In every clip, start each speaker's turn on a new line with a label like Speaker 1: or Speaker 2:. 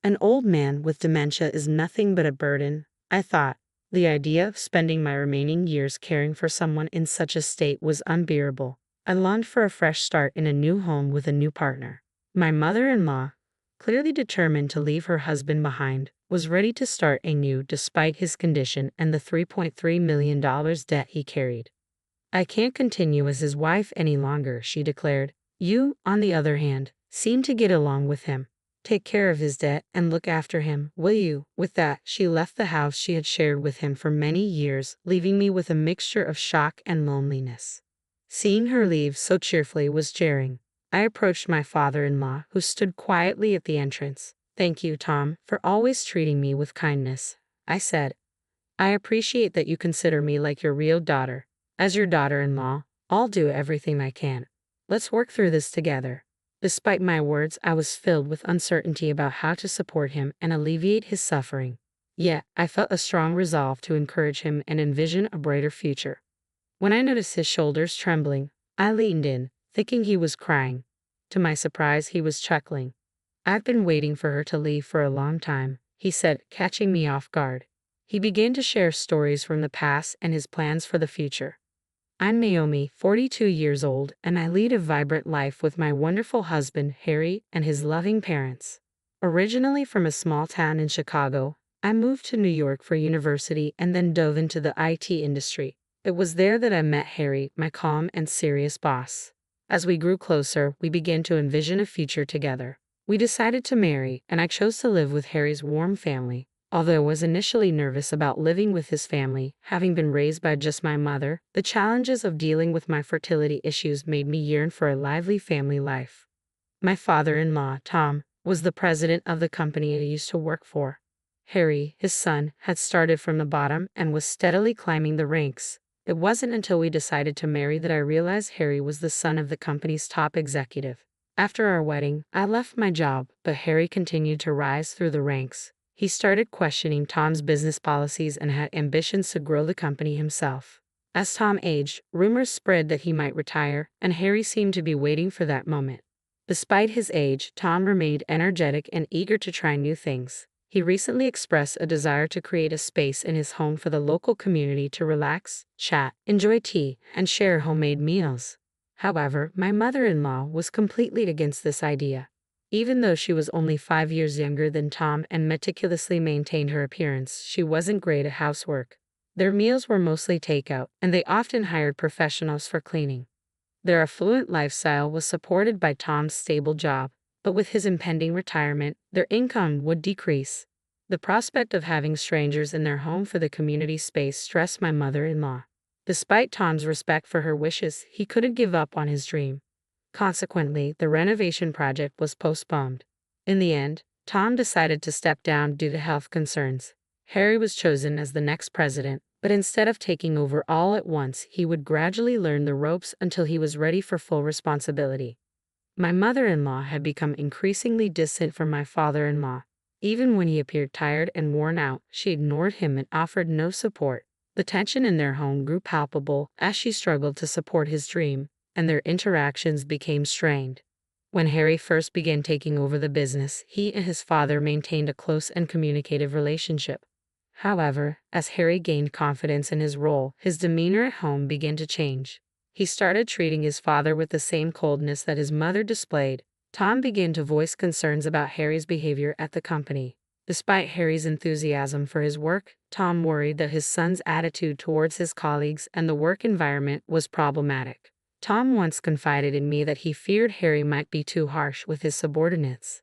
Speaker 1: An old man with dementia is nothing but a burden, I thought. The idea of spending my remaining years caring for someone in such a state was unbearable. I longed for a fresh start in a new home with a new partner. My mother-in-law, clearly determined to leave her husband behind, was ready to start anew despite his condition and the $3.3 million debt he carried. I can't continue as his wife any longer, she declared. You, on the other hand, seem to get along with him. Take care of his debt and look after him, will you? With that, she left the house she had shared with him for many years, leaving me with a mixture of shock and loneliness. Seeing her leave so cheerfully was jarring. I approached my father-in-law, who stood quietly at the entrance. Thank you, Tom, for always treating me with kindness, I said. I appreciate that you consider me like your real daughter. As your daughter-in-law, I'll do everything I can. Let's work through this together. Despite my words, I was filled with uncertainty about how to support him and alleviate his suffering. Yet, I felt a strong resolve to encourage him and envision a brighter future. When I noticed his shoulders trembling, I leaned in, thinking he was crying. To my surprise, he was chuckling. I've been waiting for her to leave for a long time, he said, catching me off guard. He began to share stories from the past and his plans for the future. I'm Naomi, 42 years old, and I lead a vibrant life with my wonderful husband, Harry, and his loving parents. Originally from a small town in Chicago, I moved to New York for university and then dove into the IT industry. It was there that I met Harry, my calm and serious boss. As we grew closer, we began to envision a future together. We decided to marry, and I chose to live with Harry's warm family. Although I was initially nervous about living with his family, having been raised by just my mother, the challenges of dealing with my fertility issues made me yearn for a lively family life. My father-in-law, Tom, was the president of the company I used to work for. Harry, his son, had started from the bottom and was steadily climbing the ranks. It wasn't until we decided to marry that I realized Harry was the son of the company's top executive. After our wedding, I left my job, but Harry continued to rise through the ranks. He started questioning Tom's business policies and had ambitions to grow the company himself. As Tom aged, rumors spread that he might retire, and Harry seemed to be waiting for that moment. Despite his age, Tom remained energetic and eager to try new things. He recently expressed a desire to create a space in his home for the local community to relax, chat, enjoy tea, and share homemade meals. However, my mother-in-law was completely against this idea. Even though she was only 5 years younger than Tom and meticulously maintained her appearance, she wasn't great at housework. Their meals were mostly takeout, and they often hired professionals for cleaning. Their affluent lifestyle was supported by Tom's stable job, but with his impending retirement, their income would decrease. The prospect of having strangers in their home for the community space stressed my mother-in-law. Despite Tom's respect for her wishes, he couldn't give up on his dream. Consequently, the renovation project was postponed. In the end, Tom decided to step down due to health concerns. Harry was chosen as the next president, but instead of taking over all at once, he would gradually learn the ropes until he was ready for full responsibility. My mother-in-law had become increasingly distant from my father-in-law. Even when he appeared tired and worn out, she ignored him and offered no support. The tension in their home grew palpable as she struggled to support his dream, and their interactions became strained. When Harry first began taking over the business, he and his father maintained a close and communicative relationship. However, as Harry gained confidence in his role, his demeanor at home began to change. He started treating his father with the same coldness that his mother displayed. Tom began to voice concerns about Harry's behavior at the company. Despite Harry's enthusiasm for his work, Tom worried that his son's attitude towards his colleagues and the work environment was problematic. Tom once confided in me that he feared Harry might be too harsh with his subordinates.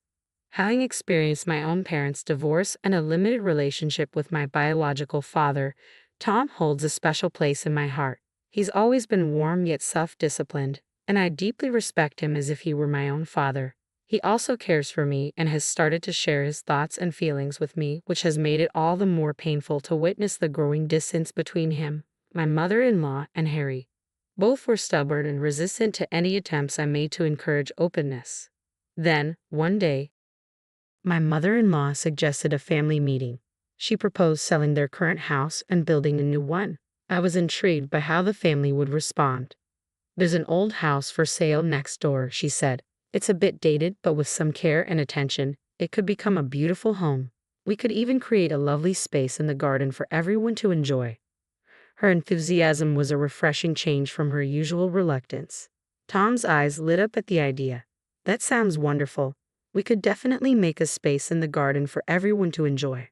Speaker 1: Having experienced my own parents' divorce and a limited relationship with my biological father, Tom holds a special place in my heart. He's always been warm yet self-disciplined, and I deeply respect him as if he were my own father. He also cares for me and has started to share his thoughts and feelings with me, which has made it all the more painful to witness the growing distance between him, my mother-in-law, and Harry. Both were stubborn and resistant to any attempts I made to encourage openness. Then, one day, my mother-in-law suggested a family meeting. She proposed selling their current house and building a new one. I was intrigued by how the family would respond. There's an old house for sale next door, she said. It's a bit dated, but with some care and attention, It could become a beautiful home. We could even create a lovely space in the garden for everyone to enjoy. Her enthusiasm was a refreshing change from her usual reluctance. Tom's eyes lit up at the idea. That sounds wonderful. We could definitely make a space in the garden for everyone to enjoy.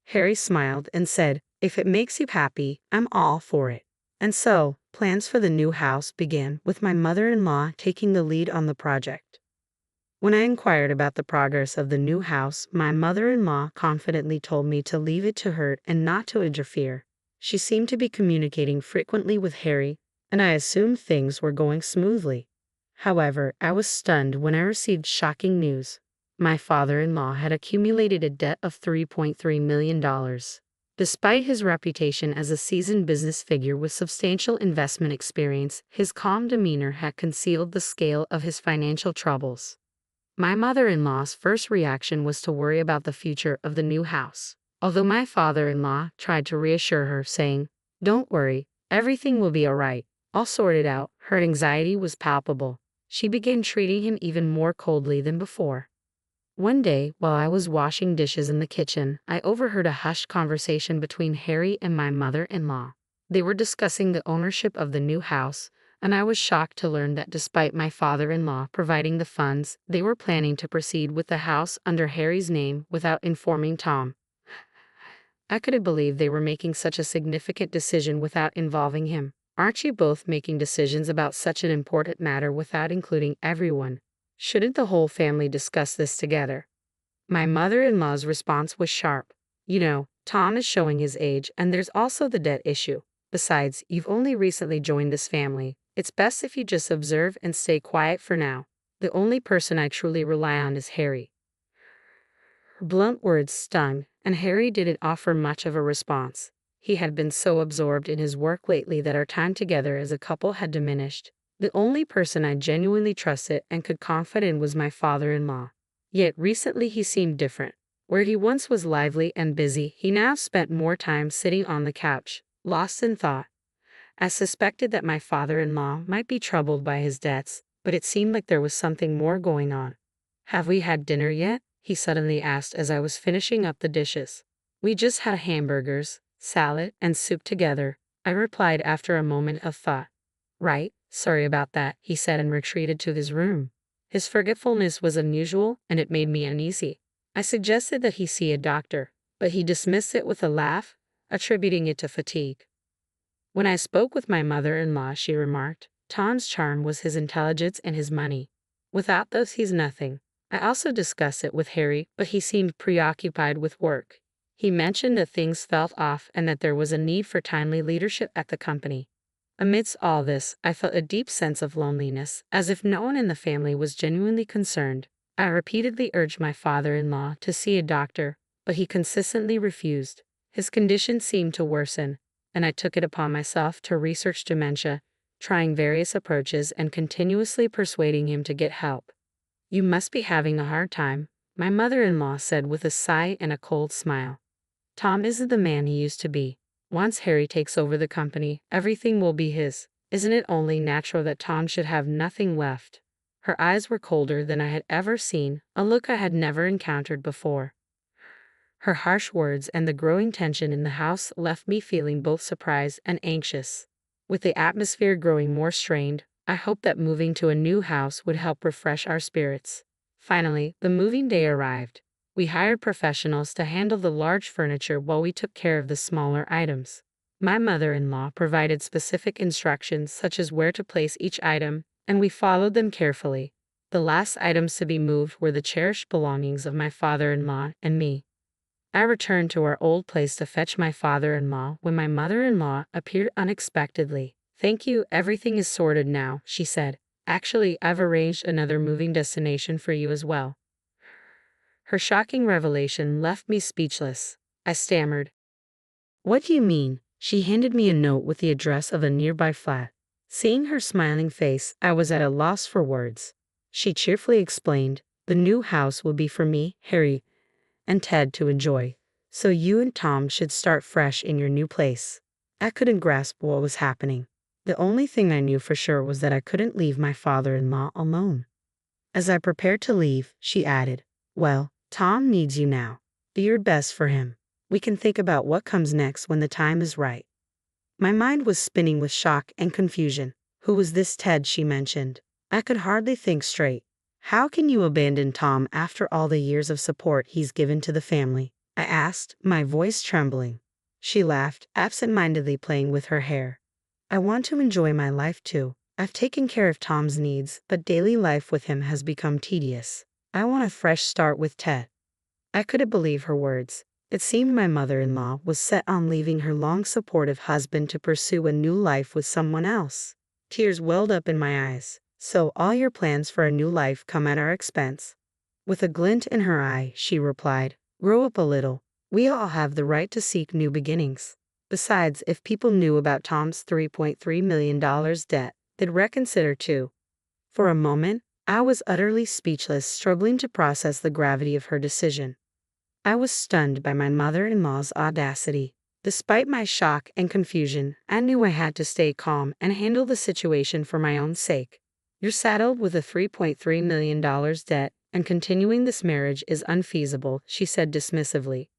Speaker 1: Harry smiled and said, "If it makes you happy, I'm all for it." And so, plans for the new house began, with my mother-in-law taking the lead on the project. When I inquired about the progress of the new house, my mother-in-law confidently told me to leave it to her and not to interfere. She seemed to be communicating frequently with Harry, and I assumed things were going smoothly. However, I was stunned when I received shocking news. My father-in-law had accumulated a debt of $3.3 million. Despite his reputation as a seasoned business figure with substantial investment experience, his calm demeanor had concealed the scale of his financial troubles. My mother-in-law's first reaction was to worry about the future of the new house. Although my father-in-law tried to reassure her, saying, "Don't worry, everything will be all right, I'll sort it out," her anxiety was palpable. She began treating him even more coldly than before. One day, while I was washing dishes in the kitchen, I overheard a hushed conversation between Harry and my mother-in-law. They were discussing the ownership of the new house, and I was shocked to learn that despite my father-in-law providing the funds, they were planning to proceed with the house under Harry's name without informing Tom. I couldn't believe they were making such a significant decision without involving him. Aren't you both making decisions about such an important matter without including everyone? Shouldn't the whole family discuss this together? My mother-in-law's response was sharp. You know, Tom is showing his age, and there's also the debt issue. Besides, you've only recently joined this family. It's best if you just observe and stay quiet for now. The only person I truly rely on is Harry. Her blunt words stung, and Harry didn't offer much of a response. He had been so absorbed in his work lately that our time together as a couple had diminished. The only person I genuinely trusted and could confide in was my father-in-law. Yet recently he seemed different. Where he once was lively and busy, he now spent more time sitting on the couch, lost in thought. I suspected that my father-in-law might be troubled by his debts, but it seemed like there was something more going on. "Have we had dinner yet?" he suddenly asked as I was finishing up the dishes. "We just had hamburgers, salad, and soup together," I replied after a moment of thought. "Right, sorry about that," he said and retreated to his room. His forgetfulness was unusual, and it made me uneasy. I suggested that he see a doctor, but he dismissed it with a laugh, attributing it to fatigue. When I spoke with my mother-in-law, she remarked, "Tom's charm was his intelligence and his money. Without those he's nothing." I also discussed it with Harry, but he seemed preoccupied with work. He mentioned that things felt off and that there was a need for timely leadership at the company. Amidst all this, I felt a deep sense of loneliness, as if no one in the family was genuinely concerned. I repeatedly urged my father-in-law to see a doctor, but he consistently refused. His condition seemed to worsen, and I took it upon myself to research dementia, trying various approaches and continuously persuading him to get help. "You must be having a hard time," my mother-in-law said with a sigh and a cold smile. "Tom isn't the man he used to be. Once Harry takes over the company, everything will be his. Isn't it only natural that Tom should have nothing left?" Her eyes were colder than I had ever seen, a look I had never encountered before. Her harsh words and the growing tension in the house left me feeling both surprised and anxious. With the atmosphere growing more strained, I hoped that moving to a new house would help refresh our spirits. Finally, the moving day arrived. We hired professionals to handle the large furniture while we took care of the smaller items. My mother-in-law provided specific instructions such as where to place each item, and we followed them carefully. The last items to be moved were the cherished belongings of my father-in-law and me. I returned to our old place to fetch my father-in-law when my mother-in-law appeared unexpectedly. "Thank you, everything is sorted now," she said. "Actually, I've arranged another moving destination for you as well." Her shocking revelation left me speechless. I stammered, "What do you mean?" She handed me a note with the address of a nearby flat. Seeing her smiling face, I was at a loss for words. She cheerfully explained, "The new house will be for me, Harry, and Ted to enjoy, so you and Tom should start fresh in your new place." I couldn't grasp what was happening. The only thing I knew for sure was that I couldn't leave my father-in-law alone. As I prepared to leave, she added, "Well, Tom needs you now. Do your best for him. We can think about what comes next when the time is right. My mind was spinning with shock and confusion. Who was this Ted she mentioned? I could hardly think straight. How can you abandon Tom after all the years of support he's given to the family? I asked, my voice trembling. She laughed, absent-mindedly playing with her hair. I want to enjoy my life too. I've taken care of Tom's needs, but daily life with him has become tedious. I want a fresh start with Ted. I couldn't believe her words. It seemed my mother-in-law was set on leaving her long supportive husband to pursue a new life with someone else. Tears welled up in my eyes. So all your plans for a new life come at our expense? With a glint in her eye, she replied, grow up a little. We all have the right to seek new beginnings. Besides, if people knew about Tom's $3.3 million debt, they'd reconsider too. For a moment, I was utterly speechless, struggling to process the gravity of her decision. I was stunned by my mother-in-law's audacity. Despite my shock and confusion, I knew I had to stay calm and handle the situation for my own sake. You're saddled with a $3.3 million debt, and continuing this marriage is unfeasible, she said dismissively.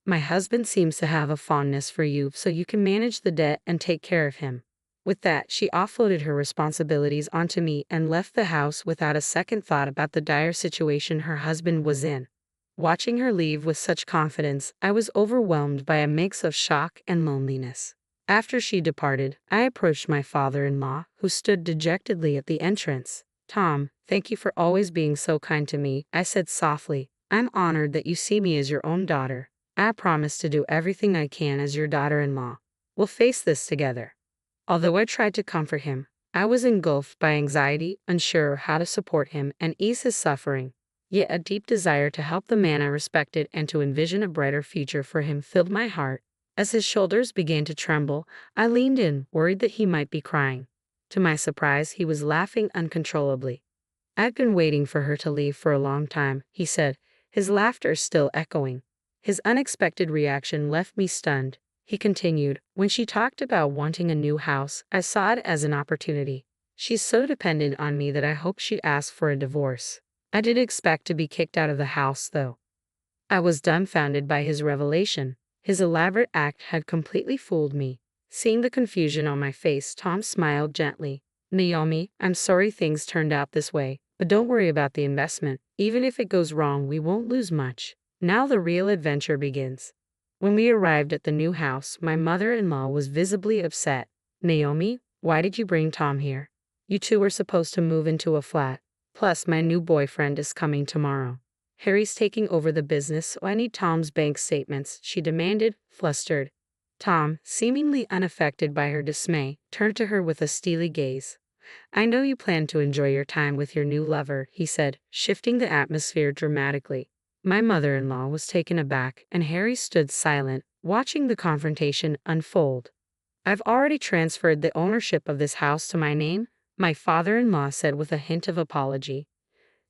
Speaker 1: My husband seems to have a fondness for you, so you can manage the debt and take care of him. With that, she offloaded her responsibilities onto me and left the house without a second thought about the dire situation her husband was in. Watching her leave with such confidence, I was overwhelmed by a mix of shock and loneliness. After she departed, I approached my father-in-law, who stood dejectedly at the entrance. Tom, thank you for always being so kind to me, I said softly. I'm honored that you see me as your own daughter. I promise to do everything I can as your daughter-in-law. We'll face this together. Although I tried to comfort him, I was engulfed by anxiety, unsure how to support him and ease his suffering. Yet a deep desire to help the man I respected and to envision a brighter future for him filled my heart. As his shoulders began to tremble, I leaned in, worried that he might be crying. To my surprise, he was laughing uncontrollably. I'd been waiting for her to leave for a long time, he said, his laughter still echoing. His unexpected reaction left me stunned. He continued, when she talked about wanting a new house, I saw it as an opportunity. She's so dependent on me that I hoped she'd ask for a divorce. I didn't expect to be kicked out of the house, though. I was dumbfounded by his revelation. His elaborate act had completely fooled me. Seeing the confusion on my face, Tom smiled gently. Naomi, I'm sorry things turned out this way, but don't worry about the investment. Even if it goes wrong, we won't lose much. Now the real adventure begins. When we arrived at the new house, my mother-in-law was visibly upset. Naomi, why did you bring Tom here? You two were supposed to move into a flat. Plus, my new boyfriend is coming tomorrow. Harry's taking over the business, so I need Tom's bank statements, she demanded, flustered. Tom, seemingly unaffected by her dismay, turned to her with a steely gaze. I know you plan to enjoy your time with your new lover, he said, shifting the atmosphere dramatically. My mother-in-law was taken aback, and Harry stood silent, watching the confrontation unfold. I've already transferred the ownership of this house to my name, my father-in-law said with a hint of apology.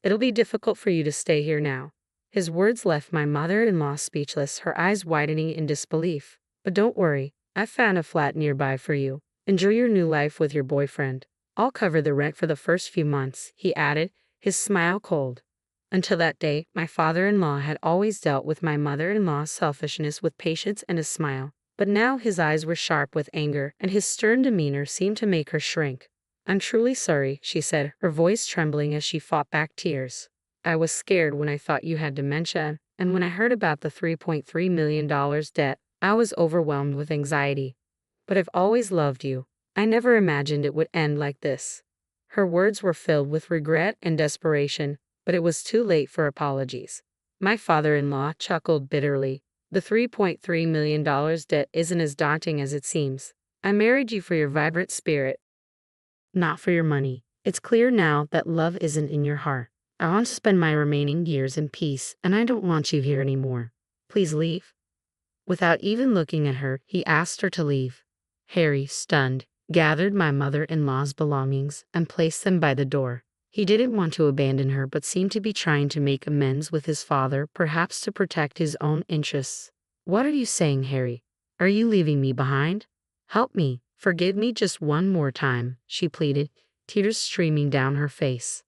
Speaker 1: It'll be difficult for you to stay here now. His words left my mother-in-law speechless, her eyes widening in disbelief. But don't worry, I've found a flat nearby for you. Enjoy your new life with your boyfriend. I'll cover the rent for the first few months, he added, his smile cold. Until that day, my father-in-law had always dealt with my mother-in-law's selfishness with patience and a smile. But now his eyes were sharp with anger, and his stern demeanor seemed to make her shrink. I'm truly sorry, she said, her voice trembling as she fought back tears. I was scared when I thought you had dementia, and when I heard about the $3.3 million debt, I was overwhelmed with anxiety. But I've always loved you. I never imagined it would end like this. Her words were filled with regret and desperation, but it was too late for apologies. My father-in-law chuckled bitterly. The $3.3 million debt isn't as daunting as it seems. I married you for your vibrant spirit, not for your money. It's clear now that love isn't in your heart. I want to spend my remaining years in peace, and I don't want you here anymore. Please leave. Without even looking at her, he asked her to leave. Harry, stunned, gathered my mother-in-law's belongings and placed them by the door. He didn't want to abandon her but seemed to be trying to make amends with his father, perhaps to protect his own interests. What are you saying, Harry? Are you leaving me behind? Help me. Forgive me just one more time, she pleaded, tears streaming down her face.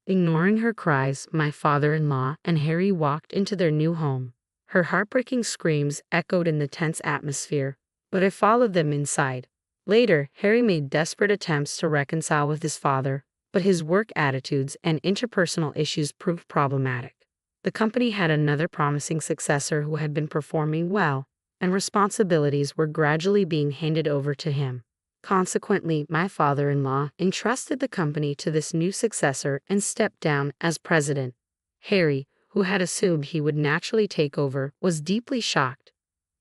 Speaker 1: Ignoring her cries, my father-in-law and Harry walked into their new home. Her heartbreaking screams echoed in the tense atmosphere, but I followed them inside. Later, Harry made desperate attempts to reconcile with his father, but his work attitudes and interpersonal issues proved problematic. The company had another promising successor who had been performing well, and responsibilities were gradually being handed over to him. Consequently, my father-in-law entrusted the company to this new successor and stepped down as president. Harry, who had assumed he would naturally take over, was deeply shocked.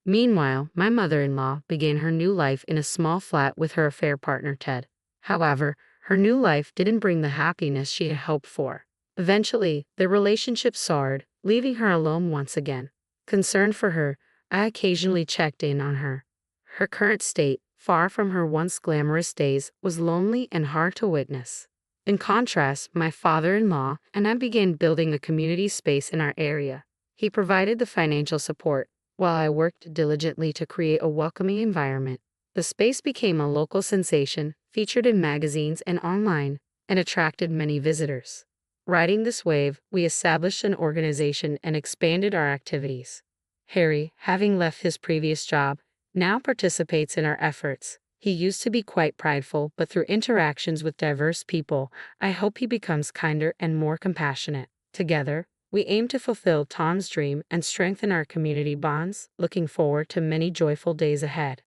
Speaker 1: Meanwhile, my mother-in-law began her new life in a small flat with her affair partner Ted. However, her new life didn't bring the happiness she had hoped for. Eventually, their relationship soured, leaving her alone once again. Concerned for her, I occasionally checked in on her. Her current state, far from her once glamorous days, was lonely and hard to witness. In contrast, my father-in-law and I began building a community space in our area. He provided the financial support, while I worked diligently to create a welcoming environment. The space became a local sensation, featured in magazines and online, and attracted many visitors. Riding this wave, we established an organization and expanded our activities. Harry, having left his previous job, now participates in our efforts. He used to be quite prideful, but through interactions with diverse people, I hope he becomes kinder and more compassionate. Together, we aim to fulfill Tom's dream and strengthen our community bonds, looking forward to many joyful days ahead.